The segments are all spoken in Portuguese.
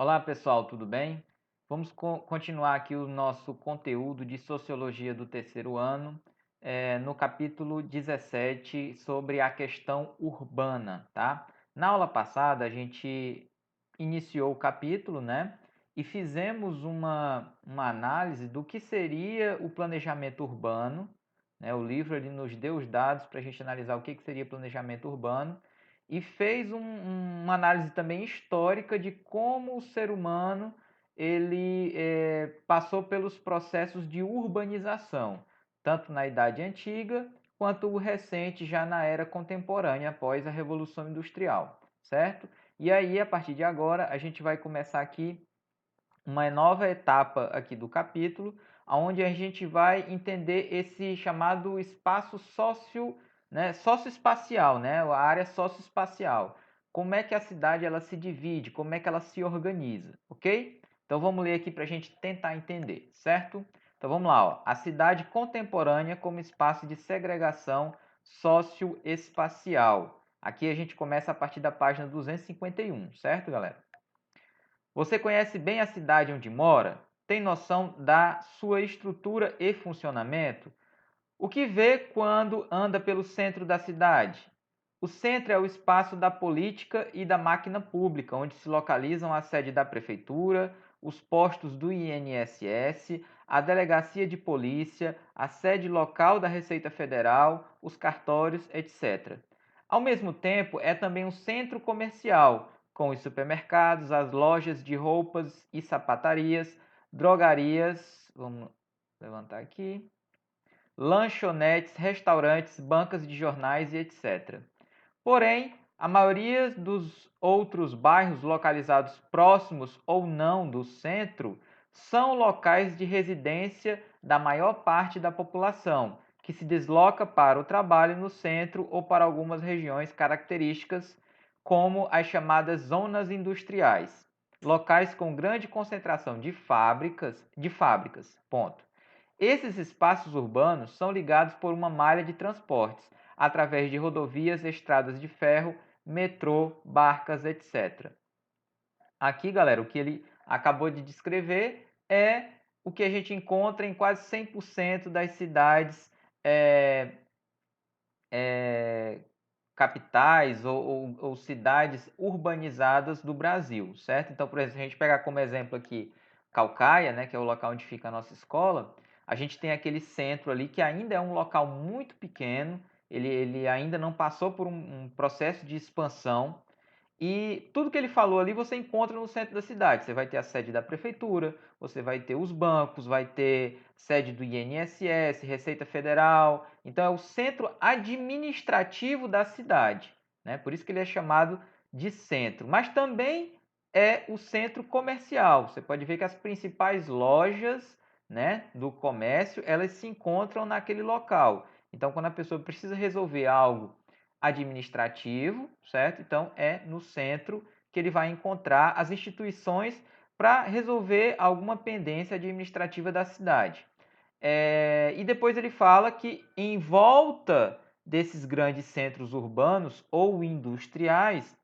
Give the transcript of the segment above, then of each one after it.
Olá pessoal, tudo bem? Vamos continuar aqui o nosso conteúdo de Sociologia do terceiro ano, no capítulo 17 sobre a questão urbana, tá? Na aula passada a gente iniciou o capítulo, né? E fizemos uma análise do que seria o planejamento urbano, né? O livro ele nos deu os dados para a gente analisar o que seria planejamento urbano e fez uma análise também histórica de como o ser humano ele passou pelos processos de urbanização, tanto na Idade Antiga quanto o recente já na era contemporânea após a Revolução Industrial, certo? E aí, a partir de agora, a gente vai começar aqui uma nova etapa aqui do capítulo, onde a gente vai entender esse chamado espaço socioespacial, né? A área socioespacial. Como é que a cidade ela se divide, como é que ela se organiza, ok? Então vamos ler aqui para a gente tentar entender, certo? Então vamos lá, ó. A cidade contemporânea como espaço de segregação socioespacial. Aqui a gente começa a partir da página 251, certo, galera? Você conhece bem a cidade onde mora? Tem noção da sua estrutura e funcionamento? O que vê quando anda pelo centro da cidade? O centro é o espaço da política e da máquina pública, onde se localizam a sede da prefeitura, os postos do INSS, a delegacia de polícia, a sede local da Receita Federal, os cartórios, etc. Ao mesmo tempo, é também um centro comercial, com os supermercados, as lojas de roupas e sapatarias, drogarias, vamos levantar aqui, lanchonetes, restaurantes, bancas de jornais e etc. Porém, a maioria dos outros bairros localizados próximos ou não do centro são locais de residência da maior parte da população, que se desloca para o trabalho no centro ou para algumas regiões características, como as chamadas zonas industriais, locais com grande concentração de fábricas. Ponto. Esses espaços urbanos são ligados por uma malha de transportes, através de rodovias, estradas de ferro, metrô, barcas, etc. Aqui, galera, o que ele acabou de descrever é o que a gente encontra em quase 100% das cidades é, capitais ou cidades urbanizadas do Brasil, certo? Então, por exemplo, se a gente pegar como exemplo aqui Caucaia, né, que é o local onde fica a nossa escola, a gente tem aquele centro ali que ainda é um local muito pequeno, ele ainda não passou por um processo de expansão, e tudo que ele falou ali você encontra no centro da cidade. Você vai ter a sede da prefeitura, você vai ter os bancos, vai ter sede do INSS, Receita Federal. Então é o centro administrativo da cidade, né? Por isso que ele é chamado de centro. Mas também é o centro comercial. Você pode ver que as principais lojas, né, do comércio, elas se encontram naquele local. Então, quando a pessoa precisa resolver algo administrativo, certo? Então é no centro que ele vai encontrar as instituições para resolver alguma pendência administrativa da cidade. E depois ele fala que em volta desses grandes centros urbanos ou industriais,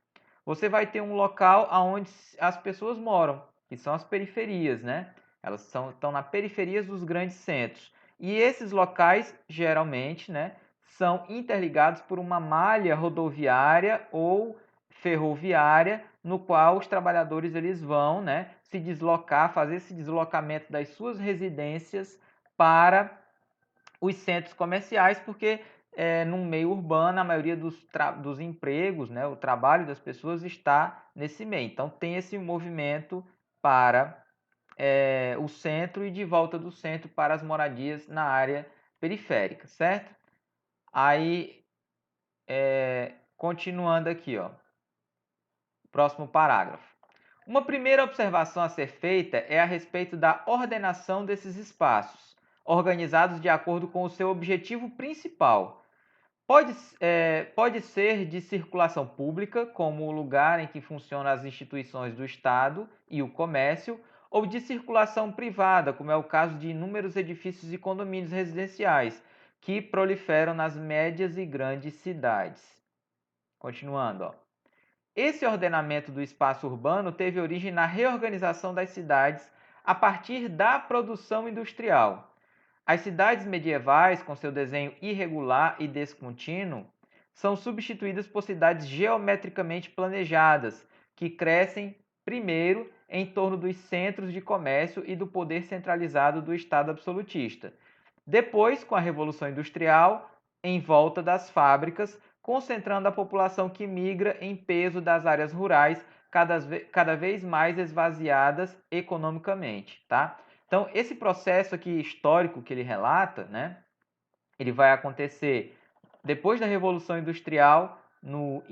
você vai ter um local onde as pessoas moram, que são as periferias, né? Elas estão na periferias dos grandes centros. E esses locais, geralmente, né, são interligados por uma malha rodoviária ou ferroviária, no qual os trabalhadores eles vão, né, se deslocar, fazer esse deslocamento das suas residências para os centros comerciais, porque no meio urbano a maioria dos empregos, né, o trabalho das pessoas está nesse meio. Então tem esse movimento para o centro e de volta do centro para as moradias na área periférica, certo? Aí, continuando aqui, ó, próximo parágrafo. Uma primeira observação a ser feita é a respeito da ordenação desses espaços, organizados de acordo com o seu objetivo principal. Pode ser de circulação pública, como o lugar em que funcionam as instituições do Estado e o comércio, ou de circulação privada, como é o caso de inúmeros edifícios e condomínios residenciais, que proliferam nas médias e grandes cidades. Continuando, ó. Esse ordenamento do espaço urbano teve origem na reorganização das cidades a partir da produção industrial. As cidades medievais, com seu desenho irregular e descontínuo, são substituídas por cidades geometricamente planejadas, que crescem primeiro em torno dos centros de comércio e do poder centralizado do Estado absolutista. Depois, com a Revolução Industrial, em volta das fábricas, concentrando a população que migra em peso das áreas rurais, cada vez mais esvaziadas economicamente, tá? Então, esse processo aqui histórico que ele relata, né, ele vai acontecer depois da Revolução Industrial, no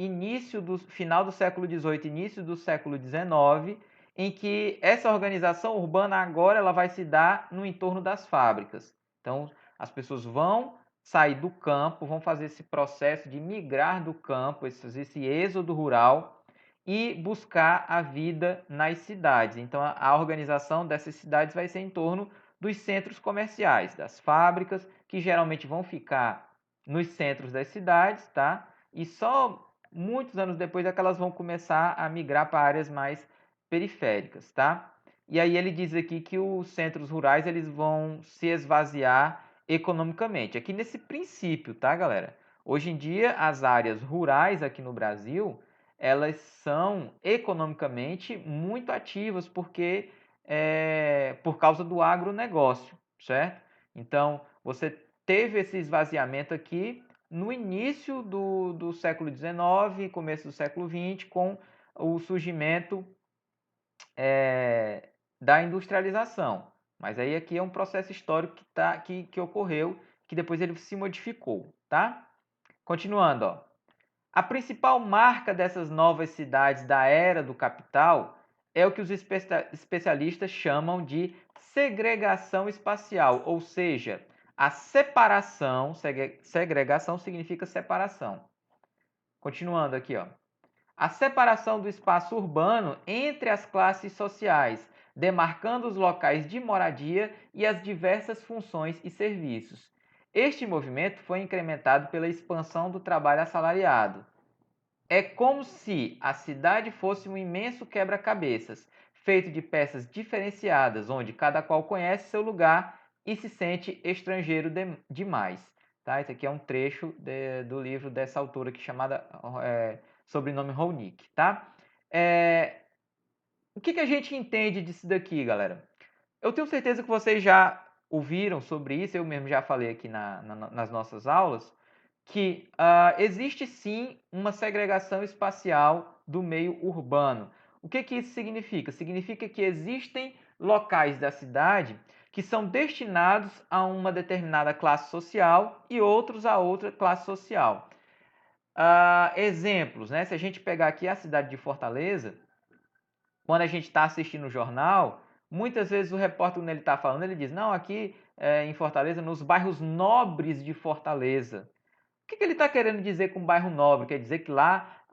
final do século XVIII, início do século XIX, em que essa organização urbana agora ela vai se dar no entorno das fábricas. Então, as pessoas vão sair do campo, vão fazer esse processo de migrar do campo, esse êxodo rural, e buscar a vida nas cidades. Então, a organização dessas cidades vai ser em torno dos centros comerciais, das fábricas, que geralmente vão ficar nos centros das cidades, tá? E só muitos anos depois é que elas vão começar a migrar para áreas mais periféricas, tá? E aí ele diz aqui que os centros rurais eles vão se esvaziar economicamente. Aqui nesse princípio, tá, galera? Hoje em dia, as áreas rurais aqui no Brasil, elas são economicamente muito ativas, porque por causa do agronegócio, certo? Então, você teve esse esvaziamento aqui no início do século XIX, começo do século XX, com o surgimento da industrialização. Mas aí aqui é um processo histórico que ocorreu, que depois ele se modificou, tá? Continuando, ó. A principal marca dessas novas cidades da era do capital é o que os especialistas chamam de segregação espacial, ou seja, a separação, segregação significa separação. Continuando aqui, ó. A separação do espaço urbano entre as classes sociais, demarcando os locais de moradia e as diversas funções e serviços. Este movimento foi incrementado pela expansão do trabalho assalariado. É como se a cidade fosse um imenso quebra-cabeças, feito de peças diferenciadas, onde cada qual conhece seu lugar e se sente estrangeiro demais. Tá? Esse aqui é um trecho do livro dessa autora que é chamada Sobrenome Ronick. Tá? O que a gente entende disso daqui, galera? Eu tenho certeza que vocês já ouviram sobre isso, eu mesmo já falei aqui nas nossas aulas, que existe sim uma segregação espacial do meio urbano. O que isso significa? Significa que existem locais da cidade que são destinados a uma determinada classe social e outros a outra classe social. Exemplos, né? Se a gente pegar aqui a cidade de Fortaleza, quando a gente está assistindo o jornal, muitas vezes o repórter, quando ele está falando, ele diz, não, aqui em Fortaleza, nos bairros nobres de Fortaleza. O que ele está querendo dizer com bairro nobre? Quer dizer que lá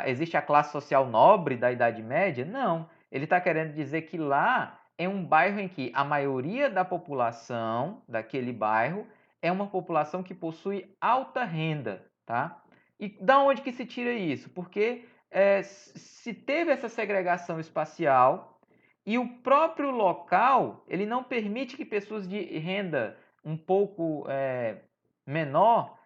existe a classe social nobre da Idade Média? Não. Ele está querendo dizer que lá é um bairro em que a maioria da população daquele bairro é uma população que possui alta renda, tá? E da onde que se tira isso? Porque se teve essa segregação espacial e o próprio local ele não permite que pessoas de renda um pouco menor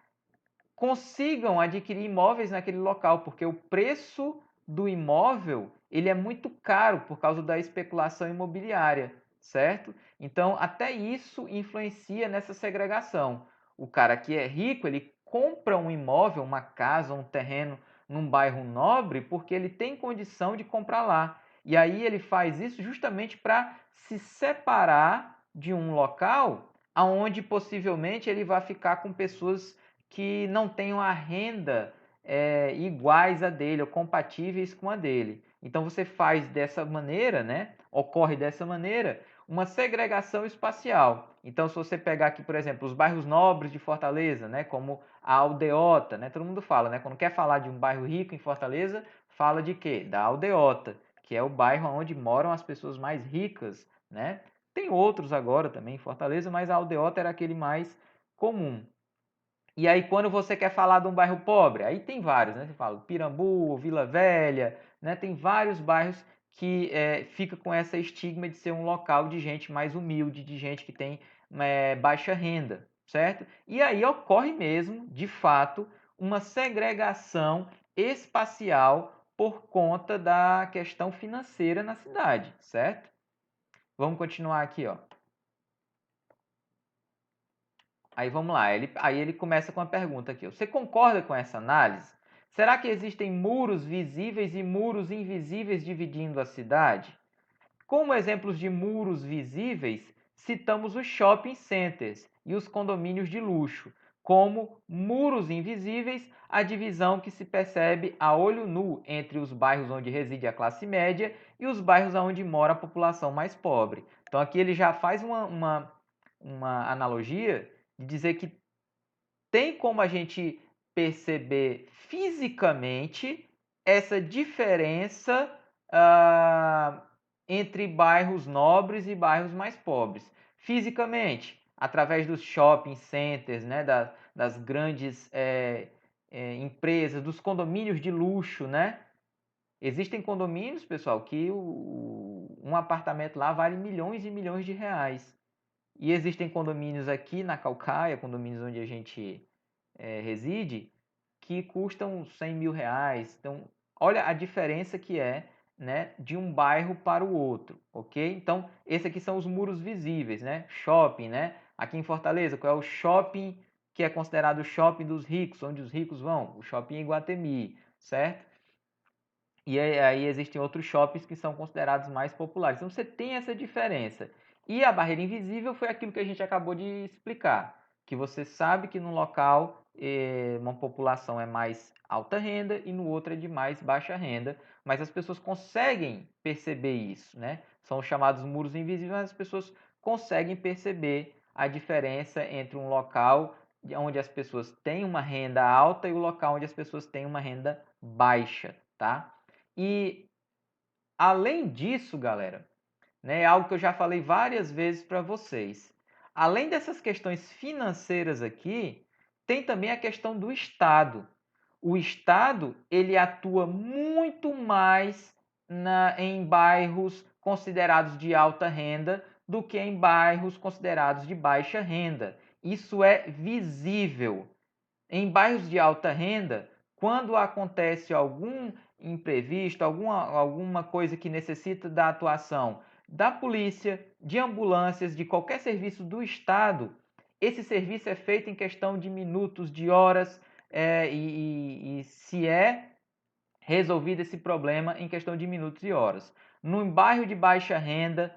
consigam adquirir imóveis naquele local, porque o preço do imóvel ele é muito caro por causa da especulação imobiliária, certo? Então, até isso influencia nessa segregação. O cara que é rico, ele compra um imóvel, uma casa, um terreno num bairro nobre, porque ele tem condição de comprar lá. E aí ele faz isso justamente para se separar de um local aonde possivelmente ele vai ficar com pessoas que não tenham a renda iguais a dele ou compatíveis com a dele. Então você faz dessa maneira, né? Ocorre dessa maneira uma segregação espacial. Então, se você pegar aqui, por exemplo, os bairros nobres de Fortaleza, né, como a Aldeota, né, todo mundo fala, né, quando quer falar de um bairro rico em Fortaleza, fala de quê? Da Aldeota, que é o bairro onde moram as pessoas mais ricas, né? Tem outros agora também em Fortaleza, mas a Aldeota era aquele mais comum. E aí, quando você quer falar de um bairro pobre, aí tem vários, né? Você fala Pirambu, Vila Velha, né? Tem vários bairros que fica com essa estigma de ser um local de gente mais humilde, de gente que tem baixa renda, certo? E aí ocorre mesmo, de fato, uma segregação espacial por conta da questão financeira na cidade, certo? Vamos continuar aqui, ó. Aí vamos lá, aí ele começa com uma pergunta aqui. Você concorda com essa análise? Será que existem muros visíveis e muros invisíveis dividindo a cidade? Como exemplos de muros visíveis, citamos os shopping centers e os condomínios de luxo. Como muros invisíveis, a divisão que se percebe a olho nu entre os bairros onde reside a classe média e os bairros onde mora a população mais pobre. Então aqui ele já faz uma analogia de dizer que tem como a gente perceber fisicamente essa diferença entre bairros nobres e bairros mais pobres. Fisicamente, através dos shopping centers, né, das grandes empresas, dos condomínios de luxo, né? Existem condomínios, pessoal, que um apartamento lá vale milhões e milhões de reais. E existem condomínios aqui na Caucaia, condomínios onde a gente reside, que custam 100 mil reais. Então, olha a diferença que é, né, de um bairro para o outro, ok? Então, esses aqui são os muros visíveis, né? Shopping, né? Aqui em Fortaleza, qual é o shopping que é considerado o shopping dos ricos, onde os ricos vão? O shopping Iguatemi, certo? E aí existem outros shoppings que são considerados mais populares. Então você tem essa diferença. E a barreira invisível foi aquilo que a gente acabou de explicar, que você sabe que num local uma população é mais alta renda e no outro é de mais baixa renda, mas as pessoas conseguem perceber isso, né? São os chamados muros invisíveis, mas as pessoas conseguem perceber a diferença entre um local onde as pessoas têm uma renda alta e o local onde as pessoas têm uma renda baixa, tá? E além disso, galera, né, é algo que eu já falei várias vezes para vocês. Além dessas questões financeiras aqui, tem também a questão do Estado. O Estado ele atua muito mais em bairros considerados de alta renda do que em bairros considerados de baixa renda. Isso é visível. Em bairros de alta renda, quando acontece algum imprevisto, alguma coisa que necessita da atuação da polícia, de ambulâncias, de qualquer serviço do Estado, esse serviço é feito em questão de minutos, de horas, e se é resolvido esse problema em questão de minutos e horas. Num bairro de baixa renda,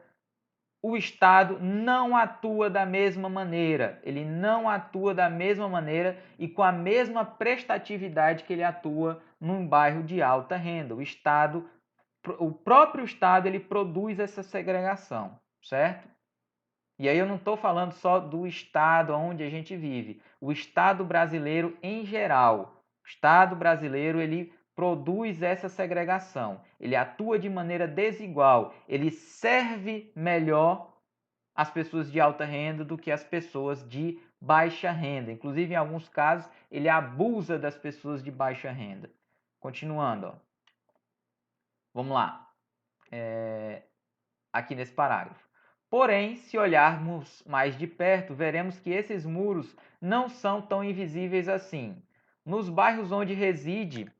o Estado não atua da mesma maneira. Ele não atua da mesma maneira e com a mesma prestatividade que ele atua num bairro de alta renda. O próprio Estado, ele produz essa segregação, certo? E aí eu não estou falando só do Estado onde a gente vive. O Estado brasileiro em geral. O Estado brasileiro, ele produz essa segregação. Ele atua de maneira desigual. Ele serve melhor as pessoas de alta renda do que as pessoas de baixa renda. Inclusive, em alguns casos, ele abusa das pessoas de baixa renda. Continuando, ó. Vamos lá. Aqui nesse parágrafo. Porém, se olharmos mais de perto, veremos que esses muros não são tão invisíveis assim. Nos bairros onde reside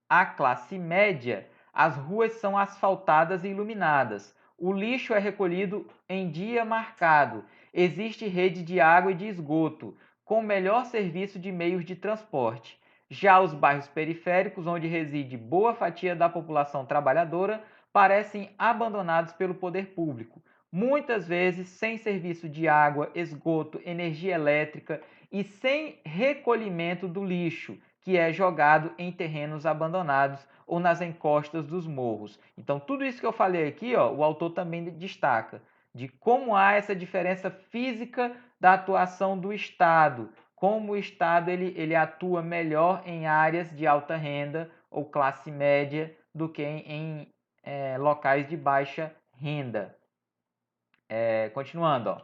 a classe média, as ruas são asfaltadas e iluminadas. O lixo é recolhido em dia marcado. Existe rede de água e de esgoto, com melhor serviço de meios de transporte. Já os bairros periféricos, onde reside boa fatia da população trabalhadora, parecem abandonados pelo poder público, muitas vezes sem serviço de água, esgoto, energia elétrica e sem recolhimento do lixo, que é jogado em terrenos abandonados ou nas encostas dos morros. Então, tudo isso que eu falei aqui, ó, o autor também destaca de como há essa diferença física da atuação do Estado, como o Estado ele atua melhor em áreas de alta renda ou classe média do que em locais de baixa renda. Continuando, ó.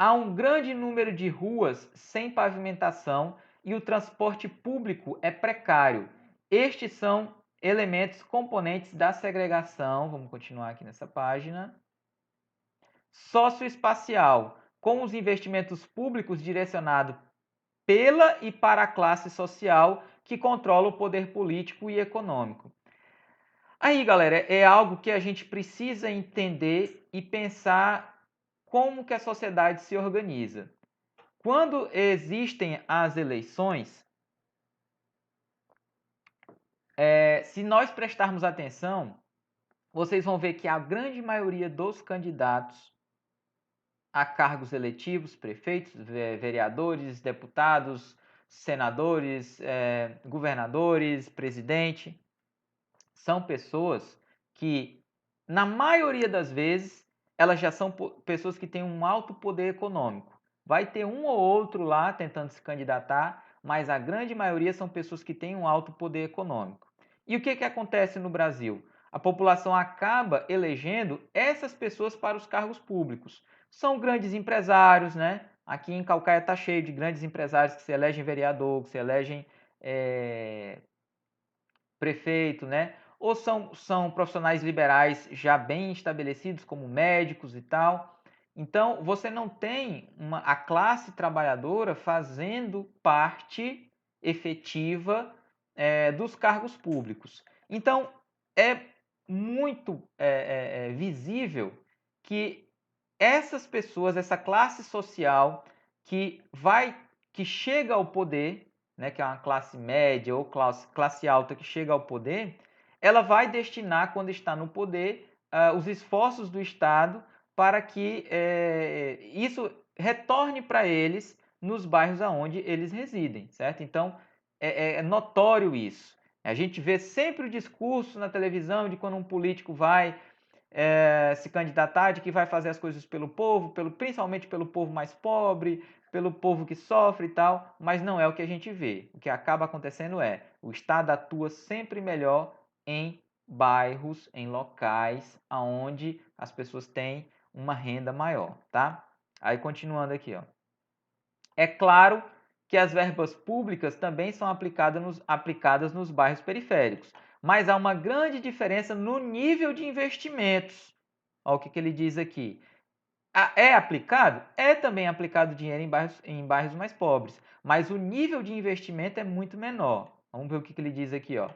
Há um grande número de ruas sem pavimentação e o transporte público é precário. Estes são elementos componentes da segregação. Vamos continuar aqui nessa página. Socioespacial, com os investimentos públicos direcionados pela e para a classe social que controla o poder político e econômico. Aí, galera, é algo que a gente precisa entender e pensar como que a sociedade se organiza. Quando existem as eleições, se nós prestarmos atenção, vocês vão ver que a grande maioria dos candidatos a cargos eletivos, prefeitos, vereadores, deputados, senadores, governadores, presidente, são pessoas que, na maioria das vezes, elas já são pessoas que têm um alto poder econômico. Vai ter um ou outro lá tentando se candidatar, mas a grande maioria são pessoas que têm um alto poder econômico. E o que acontece no Brasil? A população acaba elegendo essas pessoas para os cargos públicos. São grandes empresários, né? Aqui em Calcaia está cheio de grandes empresários que se elegem vereador, que se elegem prefeito, né? Ou são profissionais liberais já bem estabelecidos, como médicos e tal. Então, você não tem a classe trabalhadora fazendo parte efetiva dos cargos públicos. Então, é muito visível que essas pessoas, essa classe social que chega ao poder, né, que é uma classe média ou classe alta que chega ao poder, ela vai destinar, quando está no poder, os esforços do Estado para que isso retorne para eles nos bairros aonde eles residem, certo? Então, é notório isso. A gente vê sempre o discurso na televisão de quando um político vai se candidatar, de que vai fazer as coisas pelo povo, principalmente pelo povo mais pobre, pelo povo que sofre e tal, mas não é o que a gente vê. O que acaba acontecendo é o Estado atua sempre melhor em bairros, em locais onde as pessoas têm uma renda maior, tá? Aí continuando aqui, ó. É claro que as verbas públicas também são aplicadas nos bairros periféricos, mas há uma grande diferença no nível de investimentos. Olha o que ele diz aqui. É aplicado? É também aplicado dinheiro em bairros mais pobres, mas o nível de investimento é muito menor. Vamos ver o que ele diz aqui, ó.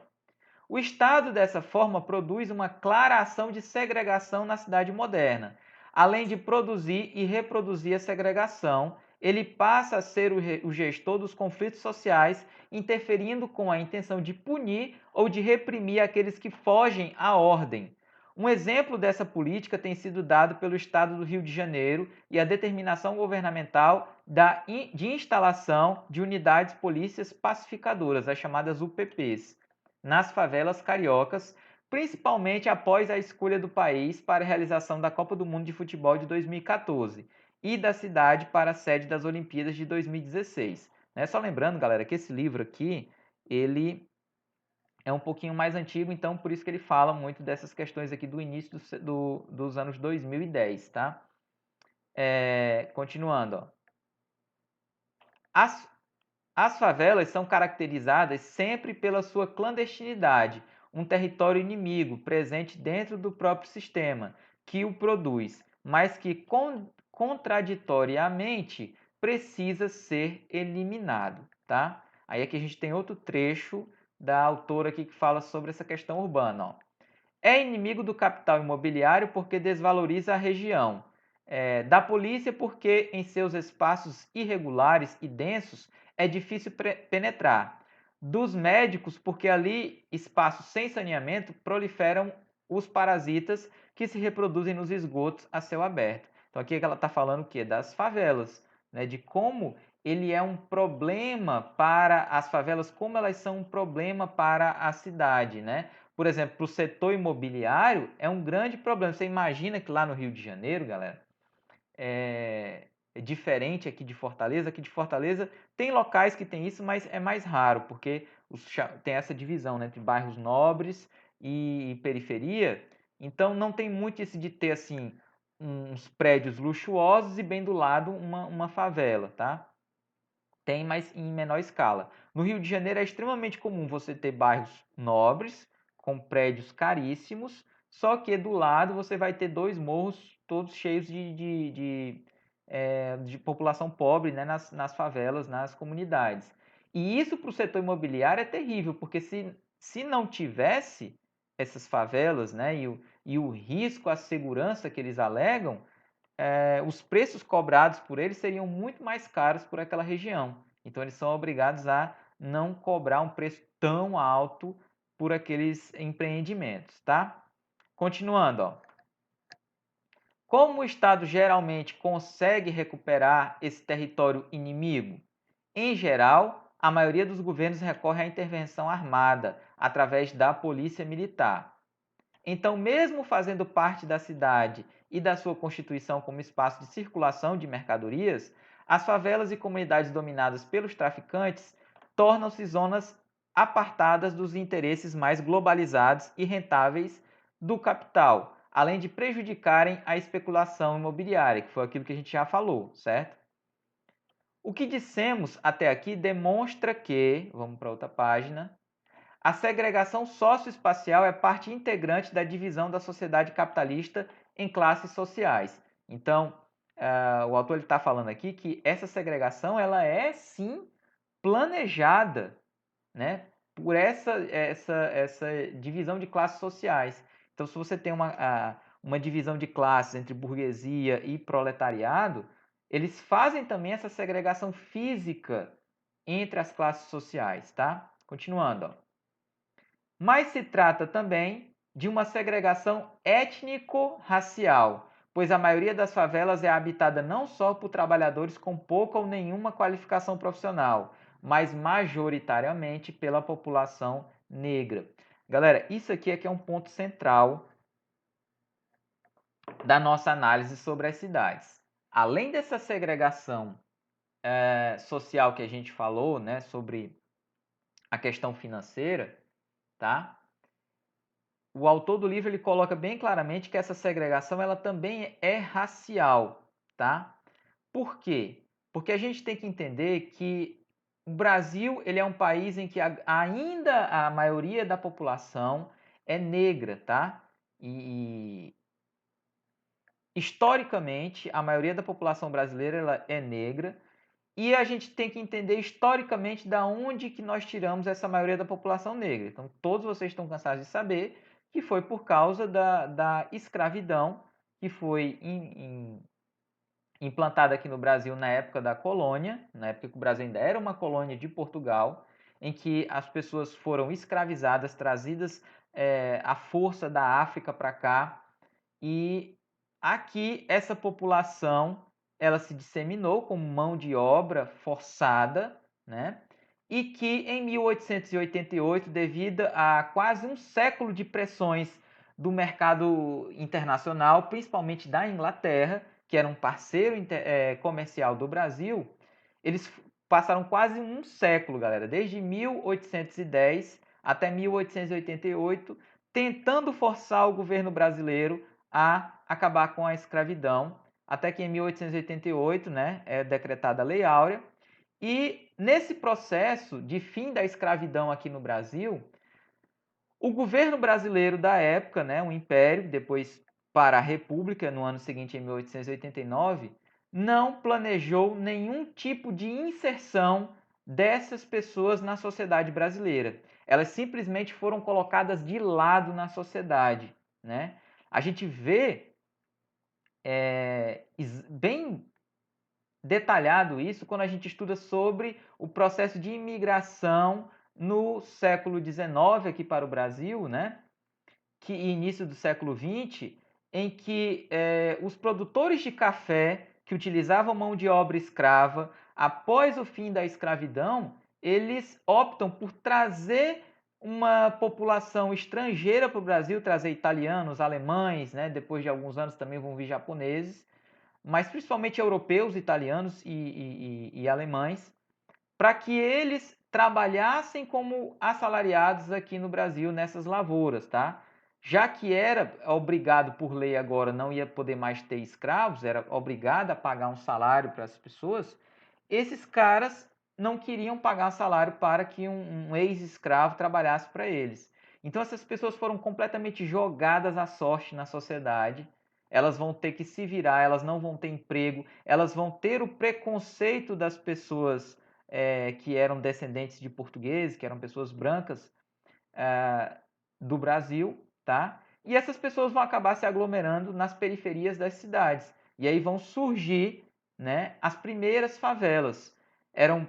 O Estado, dessa forma, produz uma clara ação de segregação na cidade moderna. Além de produzir e reproduzir a segregação, ele passa a ser o gestor dos conflitos sociais, interferindo com a intenção de punir ou de reprimir aqueles que fogem à ordem. Um exemplo dessa política tem sido dado pelo Estado do Rio de Janeiro e a determinação governamental de instalação de unidades polícias pacificadoras, as chamadas UPPs, nas favelas cariocas, principalmente após a escolha do país para a realização da Copa do Mundo de Futebol de 2014 e da cidade para a sede das Olimpíadas de 2016. Só lembrando, galera, que esse livro aqui, ele é um pouquinho mais antigo, então por isso que ele fala muito dessas questões aqui do início dos anos 2010, tá? Continuando, ó. As favelas são caracterizadas sempre pela sua clandestinidade, um território inimigo presente dentro do próprio sistema que o produz, mas que contraditoriamente precisa ser eliminado, tá? Aí aqui a gente tem outro trecho da autora aqui que fala sobre essa questão urbana, ó. É inimigo do capital imobiliário porque desvaloriza a região. Da polícia porque em seus espaços irregulares e densos é difícil penetrar. Dos médicos porque ali, espaços sem saneamento, proliferam os parasitas que se reproduzem nos esgotos a céu aberto. Então aqui ela está falando o quê? Das favelas, né? De como ele é um problema para as favelas, como elas são um problema para a cidade, né? Por exemplo, para o setor imobiliário é um grande problema. Você imagina que lá no Rio de Janeiro, galera, é diferente aqui de Fortaleza. Aqui de Fortaleza tem locais que tem isso, mas é mais raro, porque tem essa divisão, né, entre bairros nobres e periferia. Então não tem muito isso de ter assim uns prédios luxuosos e bem do lado uma favela, tá? Tem, mas em menor escala. No Rio de Janeiro é extremamente comum você ter bairros nobres, com prédios caríssimos, só que do lado você vai ter dois morros todos cheios de população pobre, né, nas favelas, nas comunidades. E isso para o setor imobiliário é terrível, porque se não tivesse essas favelas, né, e o risco à segurança que eles alegam, os preços cobrados por eles seriam muito mais caros por aquela região. Então eles são obrigados a não cobrar um preço tão alto por aqueles empreendimentos, tá? Continuando, ó. Como o Estado geralmente consegue recuperar esse território inimigo? Em geral, a maioria dos governos recorre à intervenção armada através da polícia militar. Então, mesmo fazendo parte da cidade e da sua constituição como espaço de circulação de mercadorias, as favelas e comunidades dominadas pelos traficantes tornam-se zonas apartadas dos interesses mais globalizados e rentáveis do capital, além de prejudicarem a especulação imobiliária, que foi aquilo que a gente já falou, certo? O que dissemos até aqui demonstra que, vamos para outra página, a segregação socioespacial é parte integrante da divisão da sociedade capitalista em classes sociais. Então, o autor está falando aqui que essa segregação ela é sim planejada, né, por essa divisão de classes sociais. Então, se você tem uma divisão de classes entre burguesia e proletariado, eles fazem também essa segregação física entre as classes sociais, tá? Continuando, ó. Mas se trata também de uma segregação étnico-racial, pois a maioria das favelas é habitada não só por trabalhadores com pouca ou nenhuma qualificação profissional, mas majoritariamente pela população negra. Galera, isso aqui é que é um ponto central da nossa análise sobre as cidades. Além dessa segregação social que a gente falou, né, sobre a questão financeira, tá? O autor do livro ele coloca bem claramente que essa segregação ela também é racial, tá? Por quê? Porque a gente tem que entender que o Brasil ele é um país em que ainda a maioria da população é negra, tá? E historicamente a maioria da população brasileira ela é negra e a gente tem que entender historicamente da onde que nós tiramos essa maioria da população negra. Então, todos vocês estão cansados de saber que foi por causa da escravidão que foi implantada aqui no Brasil na época da colônia, na época que o Brasil ainda era uma colônia de Portugal, em que as pessoas foram escravizadas, trazidas à força da África para cá, e aqui essa população ela se disseminou como mão de obra forçada, né? E que em 1888, devido a quase um século de pressões do mercado internacional, principalmente da Inglaterra, que era um parceiro comercial do Brasil, eles passaram quase um século, galera, desde 1810 até 1888, tentando forçar o governo brasileiro a acabar com a escravidão, até que em 1888, né, é decretada a Lei Áurea, e nesse processo de fim da escravidão aqui no Brasil, o governo brasileiro da época, né, o Império, depois para a República no ano seguinte, em 1889, não planejou nenhum tipo de inserção dessas pessoas na sociedade brasileira. Elas simplesmente foram colocadas de lado na sociedade, né? A gente vê bem detalhado isso quando a gente estuda sobre o processo de imigração no século XIX aqui para o Brasil, né? Que início do século XX, em que os produtores de café que utilizavam mão de obra escrava, após o fim da escravidão, eles optam por trazer uma população estrangeira para o Brasil, trazer italianos, alemães, né? Depois de alguns anos também vão vir japoneses, mas principalmente europeus, italianos e alemães, para que eles trabalhassem como assalariados aqui no Brasil nessas lavouras, tá? já que era obrigado por lei agora, não ia poder mais ter escravos, era obrigado a pagar um salário para as pessoas, esses caras não queriam pagar salário para que um ex-escravo trabalhasse para eles. Então essas pessoas foram completamente jogadas à sorte na sociedade. Elas vão ter que se virar, elas não vão ter emprego, elas vão ter o preconceito das pessoas que eram descendentes de portugueses, que eram pessoas brancas, do Brasil, tá? E essas pessoas vão acabar se aglomerando nas periferias das cidades. E aí vão surgir, né, as primeiras favelas. Eram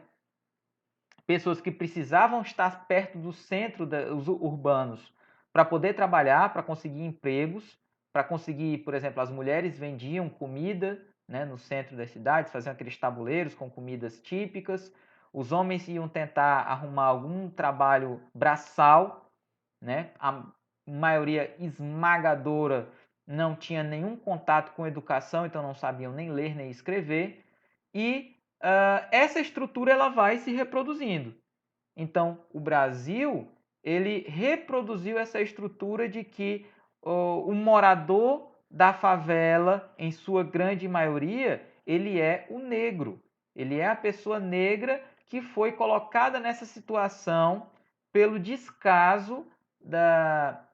pessoas que precisavam estar perto do centro dos urbanos para poder trabalhar, para conseguir empregos, para conseguir, por exemplo, as mulheres vendiam comida, né, no centro das cidades, faziam aqueles tabuleiros com comidas típicas. Os homens iam tentar arrumar algum trabalho braçal, né? A maioria esmagadora não tinha nenhum contato com educação, então não sabiam nem ler nem escrever. E essa estrutura ela vai se reproduzindo. Então, o Brasil ele reproduziu essa estrutura de que o morador da favela, em sua grande maioria, ele é o negro. Ele é a pessoa negra que foi colocada nessa situação pelo descaso da,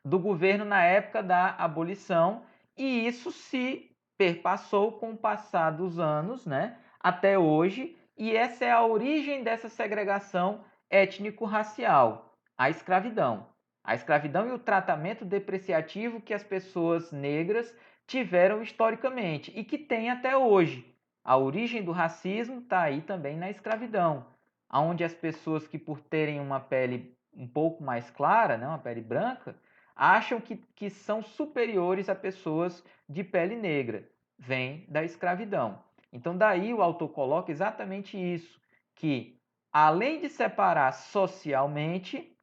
do governo na época da abolição, e isso se perpassou com o passar dos anos, né, até hoje, e essa é a origem dessa segregação étnico-racial, a escravidão. A escravidão e o tratamento depreciativo que as pessoas negras tiveram historicamente e que tem até hoje. A origem do racismo está aí também na escravidão, onde as pessoas que por terem uma pele um pouco mais clara, né, uma pele branca, acham que são superiores a pessoas de pele negra. Vem da escravidão. Então, daí o autor coloca exatamente isso, que além de separar socialmente,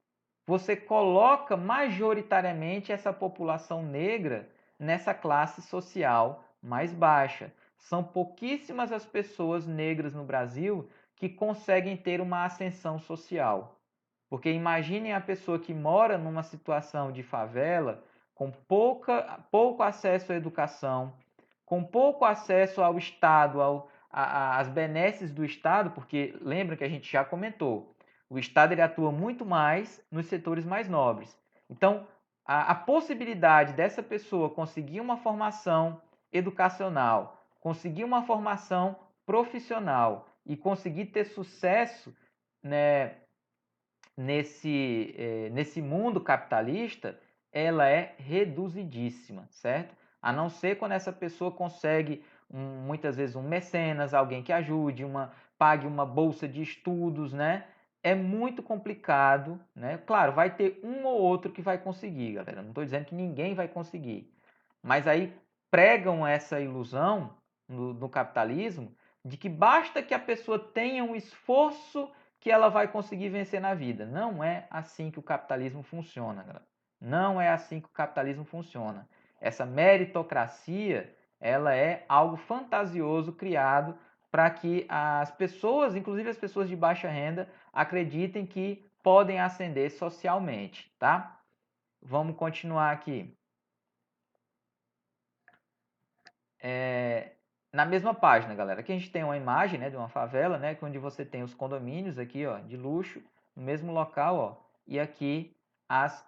você coloca majoritariamente essa população negra nessa classe social mais baixa. São pouquíssimas as pessoas negras no Brasil que conseguem ter uma ascensão social. Porque imaginem a pessoa que mora numa situação de favela, com pouco acesso à educação, com pouco acesso ao Estado, às benesses do Estado, porque lembra que a gente já comentou, o Estado ele atua muito mais nos setores mais nobres. Então, a possibilidade dessa pessoa conseguir uma formação educacional, conseguir uma formação profissional e conseguir ter sucesso, né, nesse mundo capitalista, ela é reduzidíssima, certo? A não ser quando essa pessoa consegue muitas vezes um mecenas, alguém que ajude, pague uma bolsa de estudos, né? É muito complicado, né? Claro, vai ter um ou outro que vai conseguir, galera. Não estou dizendo que ninguém vai conseguir. Mas aí pregam essa ilusão no capitalismo de que basta que a pessoa tenha um esforço que ela vai conseguir vencer na vida. Não é assim que o capitalismo funciona, galera. Não é assim que o capitalismo funciona. Essa meritocracia, ela é algo fantasioso criado para que as pessoas, inclusive as pessoas de baixa renda, acreditem que podem ascender socialmente, tá? Vamos continuar aqui. Na mesma página, galera, aqui a gente tem uma imagem, né, de uma favela, né, onde você tem os condomínios aqui, ó, de luxo, no mesmo local, ó, e aqui as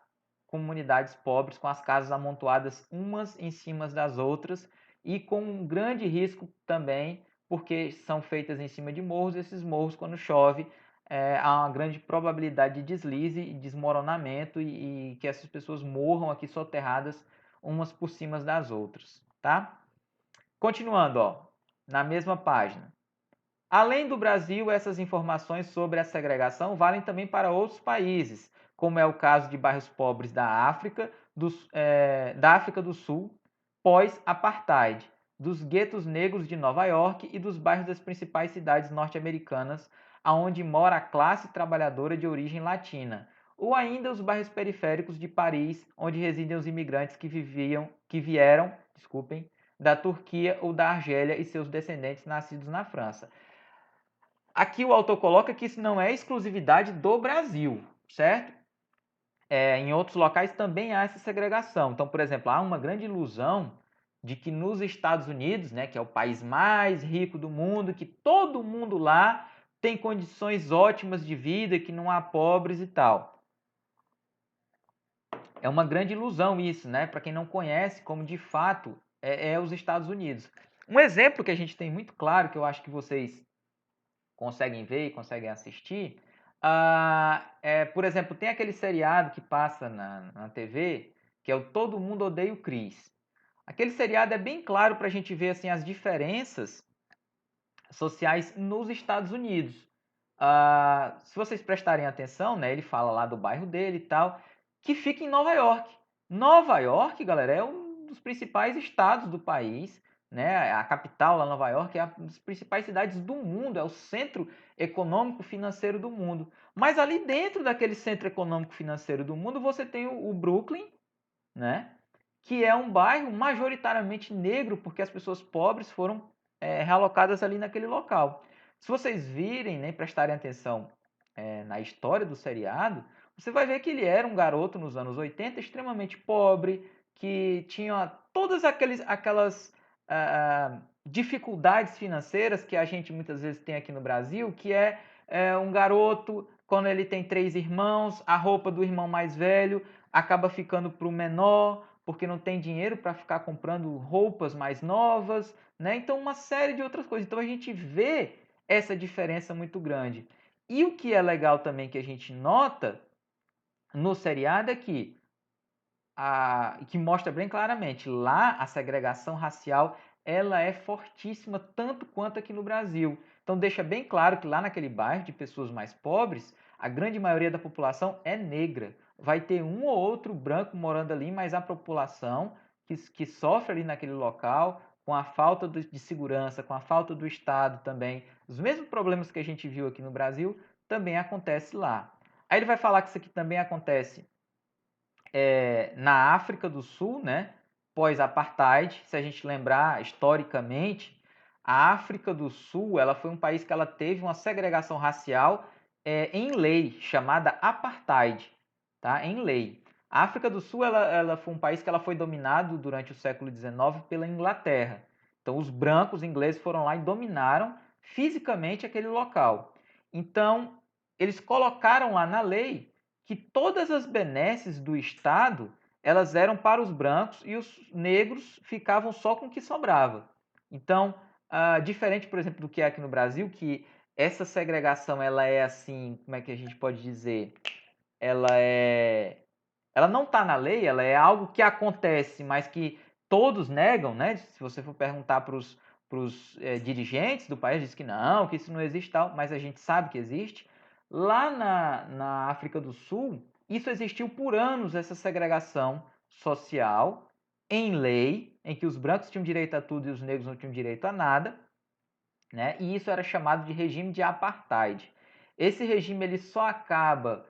comunidades pobres com as casas amontoadas umas em cima das outras e com um grande risco também, porque são feitas em cima de morros, e esses morros, quando chove, há uma grande probabilidade de deslize e desmoronamento e que essas pessoas morram aqui soterradas umas por cima das outras, tá? Continuando, ó, na mesma página. Além do Brasil, essas informações sobre a segregação valem também para outros países, como é o caso de bairros pobres da África do Sul, pós-apartheid, dos guetos negros de Nova York e dos bairros das principais cidades norte-americanas, aonde mora a classe trabalhadora de origem latina, ou ainda os bairros periféricos de Paris, onde residem os imigrantes que vieram, desculpem, da Turquia ou da Argélia e seus descendentes nascidos na França. Aqui o autor coloca que isso não é exclusividade do Brasil, certo? em outros locais também há essa segregação. Então, por exemplo, há uma grande ilusão de que nos Estados Unidos, né, que é o país mais rico do mundo, que todo mundo lá tem condições ótimas de vida, que não há pobres e tal. É uma grande ilusão isso, né? Para quem não conhece, como de fato é os Estados Unidos. Um exemplo que a gente tem muito claro, que eu acho que vocês conseguem ver e conseguem assistir, por exemplo, tem aquele seriado que passa na TV, que é o Todo Mundo Odeia o Chris. Aquele seriado é bem claro para a gente ver assim, as diferenças sociais nos Estados Unidos. Se vocês prestarem atenção, né, ele fala lá do bairro dele e tal, que fica em Nova York. Nova York, galera, é um dos principais estados do país, né? A capital lá, Nova York, é uma das principais cidades do mundo, é o centro econômico financeiro do mundo. Mas ali dentro daquele centro econômico financeiro do mundo, você tem o Brooklyn, né? Que é um bairro majoritariamente negro, porque as pessoas pobres foram realocadas ali naquele local. Se vocês virem, nem prestarem atenção na história do seriado, você vai ver que ele era um garoto nos anos 80 extremamente pobre, que tinha todas aquelas dificuldades financeiras que a gente muitas vezes tem aqui no Brasil, que é um garoto, quando ele tem 3 irmãos, a roupa do irmão mais velho acaba ficando para o menor, porque não tem dinheiro para ficar comprando roupas mais novas, né? Então, uma série de outras coisas. Então, a gente vê essa diferença muito grande. E o que é legal também que a gente nota no seriado é que mostra bem claramente, lá a segregação racial ela é fortíssima tanto quanto aqui no Brasil. Então deixa bem claro que lá naquele bairro de pessoas mais pobres, a grande maioria da população é negra. Vai ter um ou outro branco morando ali, mas a população que sofre ali naquele local, com a falta de segurança, com a falta do Estado também, os mesmos problemas que a gente viu aqui no Brasil, também acontece lá. Aí ele vai falar que isso aqui também acontece na África do Sul, né, pós-apartheid. Se a gente lembrar historicamente, a África do Sul ela foi um país que ela teve uma segregação racial em lei, chamada apartheid, tá? Em lei. A África do Sul ela foi um país que ela foi dominado durante o século XIX pela Inglaterra. Então, os brancos ingleses foram lá e dominaram fisicamente aquele local. Então, eles colocaram lá na lei que todas as benesses do Estado elas eram para os brancos e os negros ficavam só com o que sobrava. Então, diferente, por exemplo, do que é aqui no Brasil, que essa segregação ela é assim, como é que a gente pode dizer? Ela não está na lei, ela é algo que acontece, mas que todos negam, né? Se você for perguntar para os dirigentes do país, diz que não, que isso não existe tal, mas a gente sabe que existe. Lá na África do Sul, isso existiu por anos, essa segregação social em lei, em que os brancos tinham direito a tudo e os negros não tinham direito a nada, né? E isso era chamado de regime de apartheid. Esse regime ele só acaba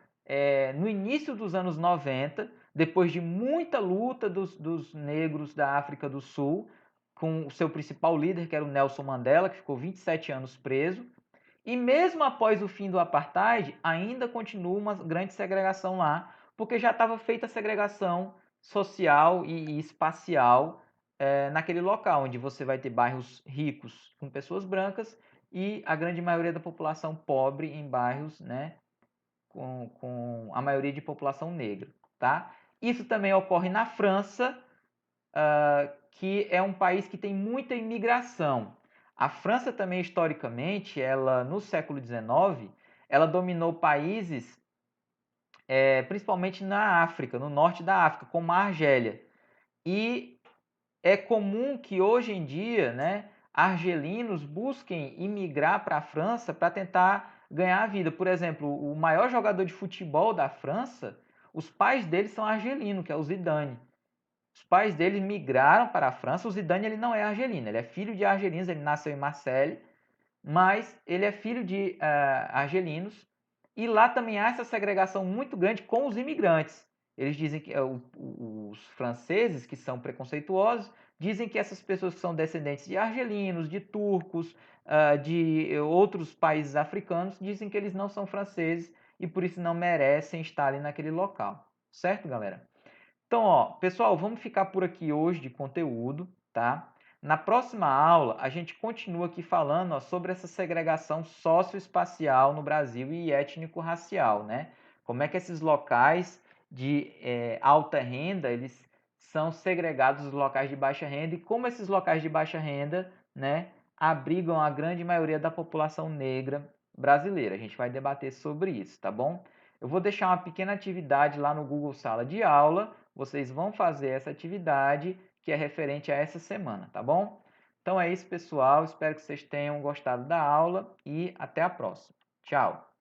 no início dos anos 90, depois de muita luta dos negros da África do Sul, com o seu principal líder, que era o Nelson Mandela, que ficou 27 anos preso. E mesmo após o fim do apartheid, ainda continua uma grande segregação lá, porque já estava feita a segregação social e espacial naquele local, onde você vai ter bairros ricos com pessoas brancas e a grande maioria da população pobre em bairros, né, com a maioria de população negra, tá? Isso também ocorre na França, que é um país que tem muita imigração. A França também, historicamente, ela no século XIX, ela dominou países, principalmente na África, no norte da África, como a Argélia. E é comum que hoje em dia, né, argelinos busquem imigrar para a França para tentar ganhar a vida. Por exemplo, o maior jogador de futebol da França, os pais dele são argelinos, que é o Zidane. Os pais dele migraram para a França. O Zidane ele não é argelino, ele é filho de argelinos, ele nasceu em Marseille, mas ele é filho de argelinos. E lá também há essa segregação muito grande com os imigrantes. Eles dizem que os franceses, que são preconceituosos, dizem que essas pessoas que são descendentes de argelinos, de turcos, de outros países africanos, dizem que eles não são franceses e por isso não merecem estar ali naquele local. certo, galera? Então, ó, pessoal, vamos ficar por aqui hoje de conteúdo, tá? Na próxima aula, a gente continua aqui falando, ó, sobre essa segregação socioespacial no Brasil e étnico-racial, né? Como é que esses locais de alta renda, eles são segregados dos locais de baixa renda e como esses locais de baixa renda, né, abrigam a grande maioria da população negra brasileira. A gente vai debater sobre isso, tá bom? Eu vou deixar uma pequena atividade lá no Google Sala de Aula. Vocês vão fazer essa atividade que é referente a essa semana, tá bom? Então é isso, pessoal. Espero que vocês tenham gostado da aula e até a próxima. Tchau!